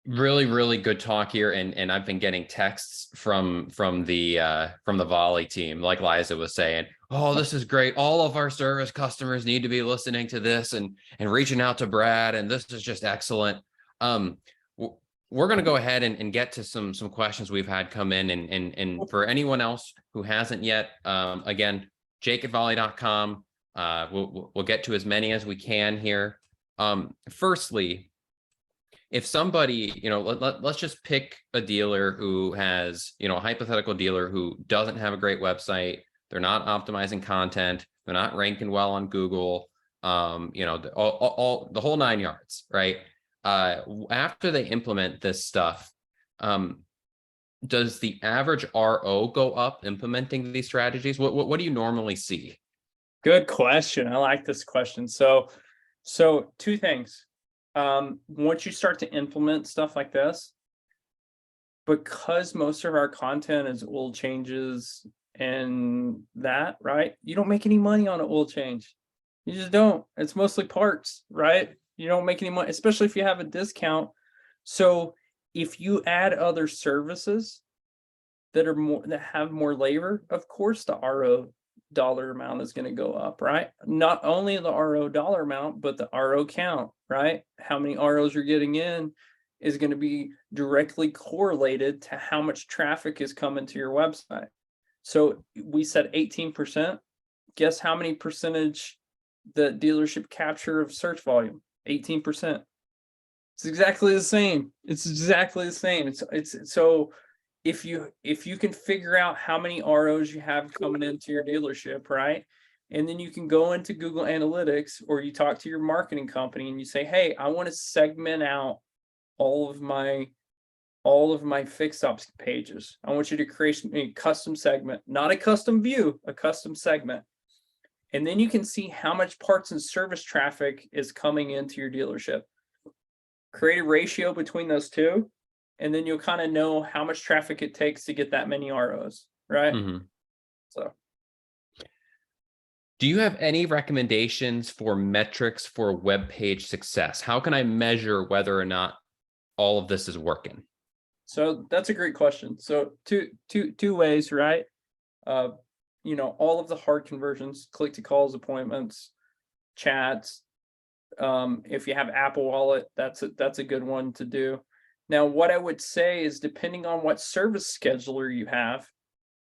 Really, really good talk here, and I've been getting texts from the Volie team, like Liza was saying. Oh, this is great! All of our service customers need to be listening to this and reaching out to Brad, and this is just excellent. We're going to go ahead and get to some questions we've had come in, and for anyone else who hasn't yet, again, jake@volie.com. We'll get to as many as we can here. Firstly, if somebody, let's just pick a dealer who has, a hypothetical dealer who doesn't have a great website. They're not optimizing content. They're not ranking well on Google. The whole 9 yards, right? After they implement this stuff, does the average RO go up implementing these strategies? What do you normally see? Good question. I like this question. So two things. Once you start to implement stuff like this, because most of our content is oil changes and that, right? You don't make any money on an oil change. You just don't. It's mostly parts, right? You don't make any money, especially if you have a discount. So if you add other services that have more labor, of course the RO dollar amount is going to go up, right? Not only the RO dollar amount, but the RO count, right? How many ROs you're getting in is going to be directly correlated to how much traffic is coming to your website. So we said 18%. Guess how many percentage the dealership capture of search volume? 18%. It's exactly the same. It's so if you can figure out how many ROs you have coming into your dealership, right? And then you can go into Google Analytics, or you talk to your marketing company and you say, hey, I want to segment out all of my fixed ops pages. I want you to create a custom segment, not a custom view, a custom segment. And then you can see how much parts and service traffic is coming into your dealership. Create a ratio between those two, and then you'll kind of know how much traffic it takes to get that many ROs, right? Mm-hmm. So, do you have any recommendations for metrics for web page success? How can I measure whether or not all of this is working? So that's a great question. So two ways, right? All of the hard conversions, click to calls, appointments, chats. If you have Apple Wallet, that's a good one to do. Now, what I would say is, depending on what service scheduler you have,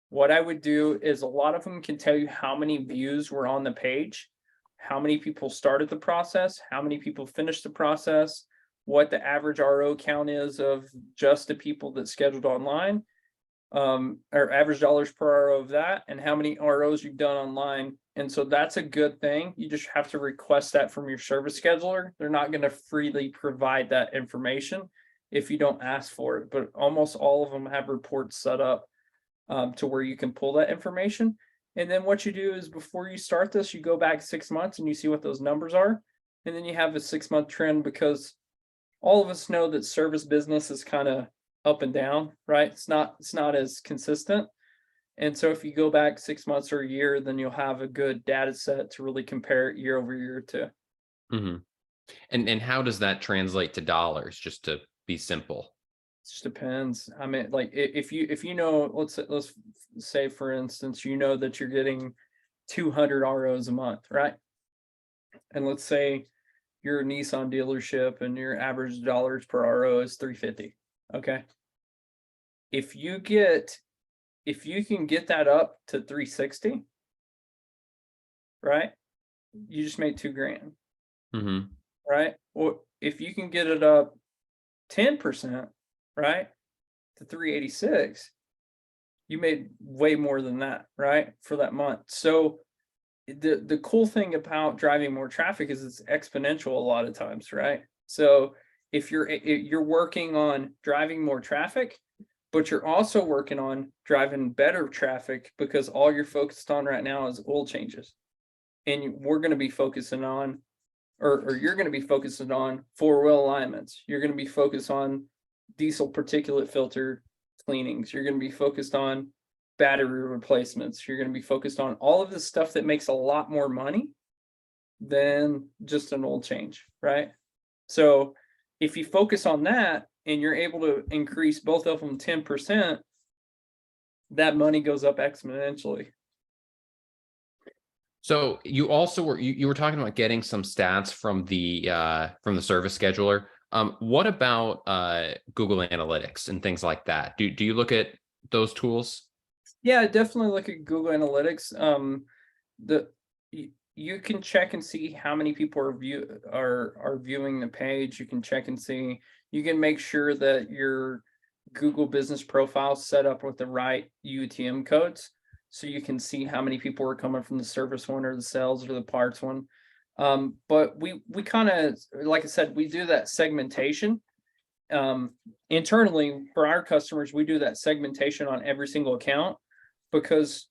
what I would do is, a lot of them can tell you how many views were on the page, how many people started the process, how many people finished the process, what the average RO count is of just the people that scheduled online, or average dollars per RO of that, and how many ROs you've done online. And so that's a good thing. You just have to request that from your service scheduler. They're not going to freely provide that information if you don't ask for it, but almost all of them have reports set up to where you can pull that information. And then what you do is, before you start this, you go back 6 months and you see what those numbers are. And then you have a 6-month trend, because all of us know that service business is kind of up and down, right? It's not as consistent. And so if you go back 6 months or a year, then you'll have a good data set to really compare it year over year to. Mm-hmm. And how does that translate to dollars, just to be simple? It just depends. I mean, like, if you know, let's say for instance, you know that you're getting 200 ROs a month, right? And let's say you're a Nissan dealership and your average dollars per RO is 350. Okay. If you can get that up to 360, right? You just made $2,000. Mm-hmm. Right? Or if you can get it up 10%, right, to 386, you made way more than that, right, for that month. So the cool thing about driving more traffic is it's exponential a lot of times, right? So if you're working on driving more traffic, but you're also working on driving better traffic, because all you're focused on right now is oil changes, and we're going to be focusing on, or you're going to be focusing on 4-wheel alignments. You're going to be focused on diesel particulate filter cleanings. You're going to be focused on battery replacements. You're going to be focused on all of this stuff that makes a lot more money than just an oil change, right? So if you focus on that and you're able to increase both of them 10%, that money goes up exponentially. So you also were talking about getting some stats from the service scheduler. What about Google Analytics and things like that? Do you look at those tools? Yeah, definitely look at Google Analytics. You can check and see how many people are viewing the page. You can check and see. You can make sure that your Google business profile is set up with the right UTM codes, so you can see how many people are coming from the service one or the sales or the parts one. But we kind of, like I said, we do that segmentation. Internally for our customers, we do that segmentation on every single account, because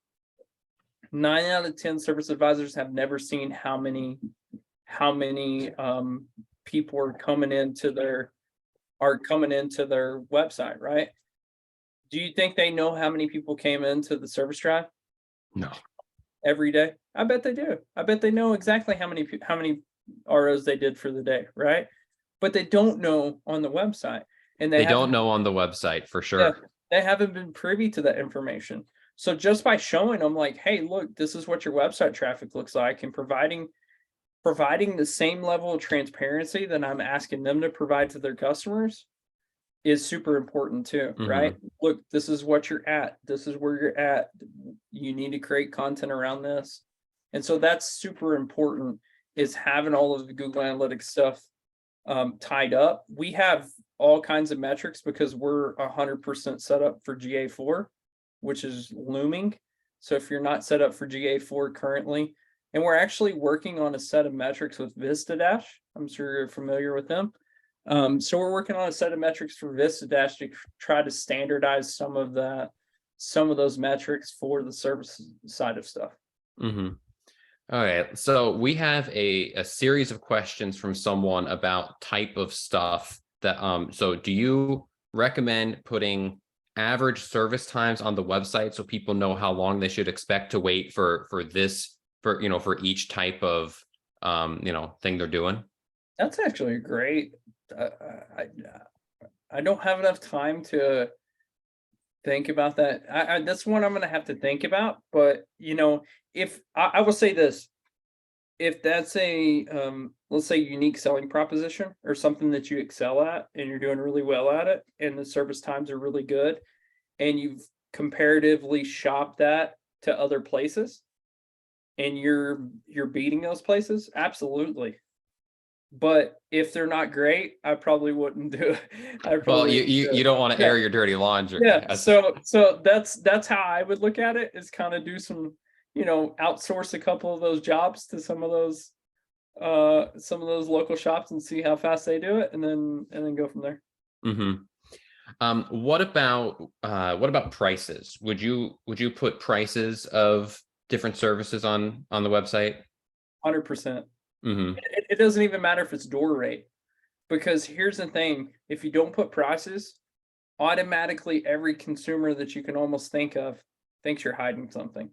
9 out of 10 service advisors have never seen how many people are coming into their website, right? Do you think they know how many people came into the service drive? No. Every day? I bet they do. I bet they know exactly how many ROs they did for the day, right? But they don't know on the website, and they don't know on the website for sure. Yeah, they haven't been privy to that information. So just by showing them, like, hey, look, this is what your website traffic looks like, and providing the same level of transparency that I'm asking them to provide to their customers is super important too, right? Look, this is what you're at. This is where you're at. You need to create content around this. And so that's super important, is having all of the Google Analytics stuff tied up. We have all kinds of metrics because we're 100% set up for GA4, which is looming. So if you're not set up for GA4 currently, and we're actually working on a set of metrics with VistaDash. I'm sure you're familiar with them. So we're working on a set of metrics for VistaDash to try to standardize some of those metrics for the service side of stuff. Mm-hmm. All right. So we have a series of questions from someone about type of stuff that, so do you recommend putting average service times on the website so people know how long they should expect to wait for each type of, thing they're doing? That's actually a great, I don't have enough time to think about that. That's one I'm gonna have to think about. But if I will say this, if that's a let's say unique selling proposition or something that you excel at and you're doing really well at it, and the service times are really good, and you've comparatively shopped that to other places, and you're beating those places, absolutely. But if they're not great, I probably wouldn't do it. I Well, probably you wouldn't do you it. don't want to Yeah. air your dirty laundry. Yeah, so that's how I would look at it, is kind of do some, outsource a couple of those jobs to some of those local shops and see how fast they do it, and then go from there. Mhm. What about prices? Would you put prices of different services on the website? 100%. Hmm. It doesn't even matter if it's door rate, because here's the thing: if you don't put prices, automatically every consumer that you can almost think of thinks you're hiding something.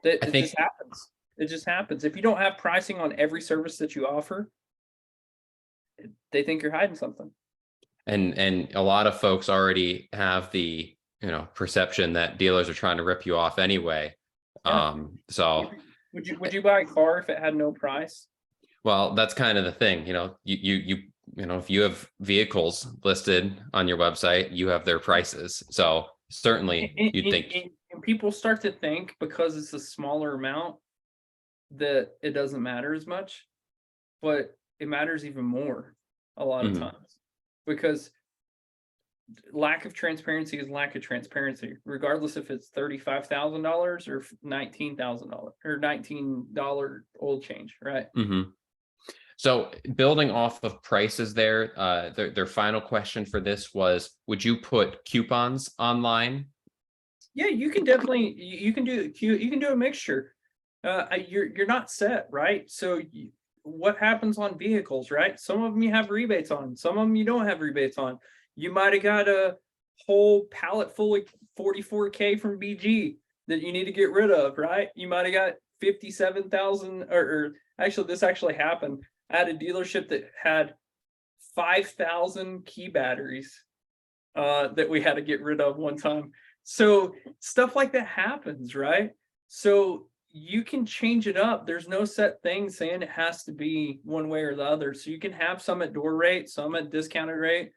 I It think, just happens. It just happens. If you don't have pricing on every service that you offer, they think you're hiding something. and a lot of folks already have the perception that dealers are trying to rip you off anyway. Yeah. So Would you buy a car if it had no price? well, that's kind of the thing. If you have vehicles listed on your website, you have their prices. So certainly you'd think. And people start to think, because it's a smaller amount, that it doesn't matter as much, but it matters even more a lot of Mhm. times, because lack of transparency is lack of transparency, regardless if it's $35,000 or $19,000 or $19 oil change, right? Mhm. So building off of prices there, their final question for this was, would you put coupons online? Yeah, you can definitely you can do you can do a mixture. You're not set, right? So what happens on vehicles, right? Some of them you have rebates on, some of them you don't have rebates on. You might have got a whole pallet full of 44K from BG that you need to get rid of, right? You might have got 57,000, or actually, this actually happened. I had a dealership that had 5,000 key batteries that we had to get rid of one time. So stuff like that happens, right? So you can change it up. There's no set thing saying it has to be one way or the other. So you can have some at door rate, some at discounted rate.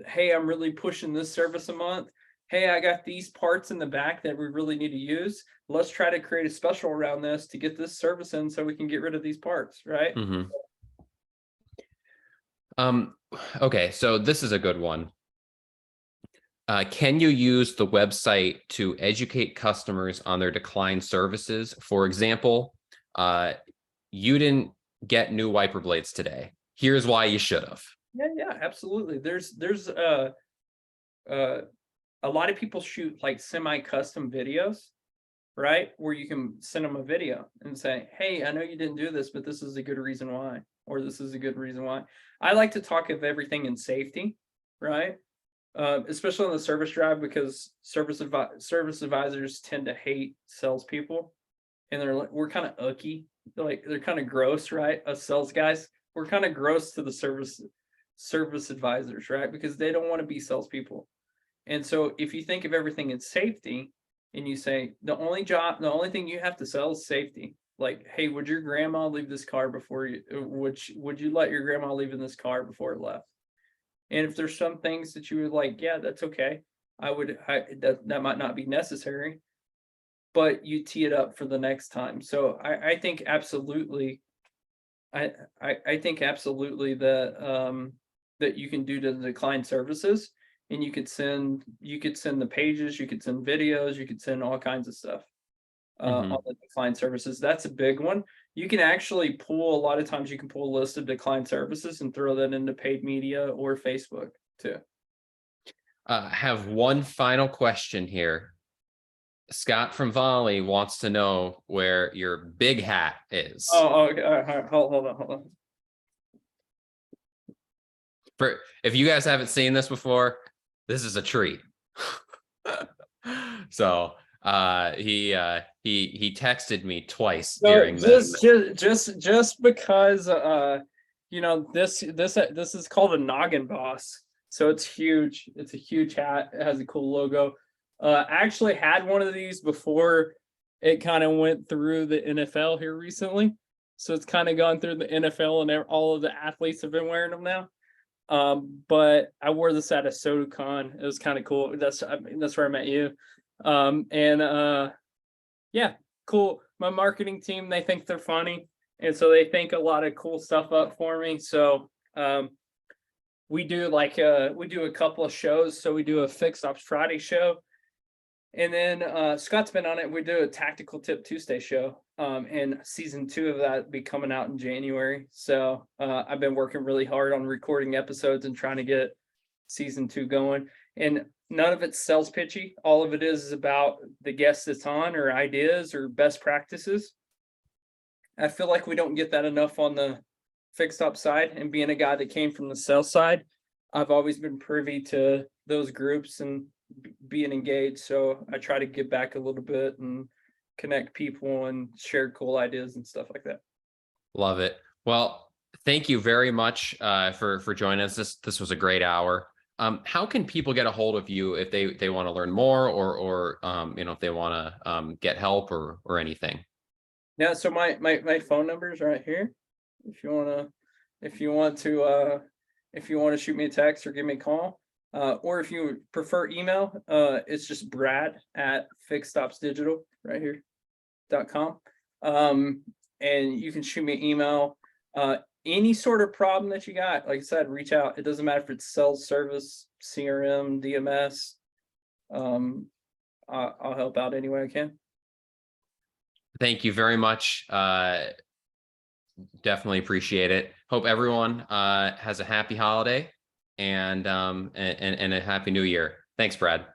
Hey, I'm really pushing this service a month. Hey, I got these parts in the back that we really need to use. Let's try to create a special around this to get this service in so we can get rid of these parts, right? Mhm. Okay, so this is a good one. Can you use the website to educate customers on their declined services? For example, you didn't get new wiper blades today. Here's why you should have. Yeah, absolutely. There's a lot of people shoot like semi-custom videos, right? Where you can send them a video and say, hey, I know you didn't do this, but this is a good reason why, or this is a good reason why. I like to talk of everything in safety, right? Especially on the service drive, because service advisors tend to hate salespeople, and we're kind of icky, they're kind of gross, right? Us sales guys, we're kind of gross to the service advisors, right? Because they don't want to be salespeople. And so if you think of everything in safety, and you say the only thing you have to sell is safety. Like, hey, would your grandma leave this car before you? Would you let your grandma leave in this car before it left? And if there's some things that you would like, yeah, that's okay. That might not be necessary, but you tee it up for the next time. So I think absolutely, I think absolutely that that you can do to decline services, and you could send the pages, you could send videos, you could send all kinds of stuff on the decline services. That's a big one. You can actually pull, a lot of times you can pull a list of declined services and throw that into paid media or Facebook too. Have one final question here. Scott from Volley wants to know where your big hat is. Oh, okay. All right. Hold on. If you guys haven't seen this before, this is a treat. So he texted me twice during this. Just because this is called a noggin boss. So it's huge. It's a huge hat. It has a cool logo. I actually had one of these before it kind of went through the NFL here recently. So it's kind of gone through the NFL and all of the athletes have been wearing them now. But I wore this at a SodaCon. It was kind of cool. That's where I met you. Yeah, cool. My marketing team, they think they're funny. And so they think a lot of cool stuff up for me. So we do a couple of shows. So we do a Fixed Ops Friday show. And then Scott's been on it. We do a Tactical Tip Tuesday show. And season 2 of that will be coming out in January. So I've been working really hard on recording episodes and trying to get season 2 going. And none of it's sales pitchy. All of it is about the guest that's on, or ideas or best practices. I feel like we don't get that enough on the fixed op side. And being a guy that came from the sales side, I've always been privy to those groups and being engaged. So I try to give back a little bit and connect people and share cool ideas and stuff like that. Love it. Well, thank you very much for joining us. This was a great hour. How can people get a hold of you if they want to learn more, or if they want to get help or anything? Yeah, so my phone number is right here. If you want to shoot me a text or give me a call, or if you prefer email, it's just Brad at fixedopsdigital right here .com. And you can shoot me an email. Any sort of problem that you got, like I said, reach out. It doesn't matter if it's sales, service, CRM, DMS. I'll help out any way I can. Thank you very much. Definitely appreciate it. Hope everyone has a happy holiday and a happy new year. Thanks, Brad.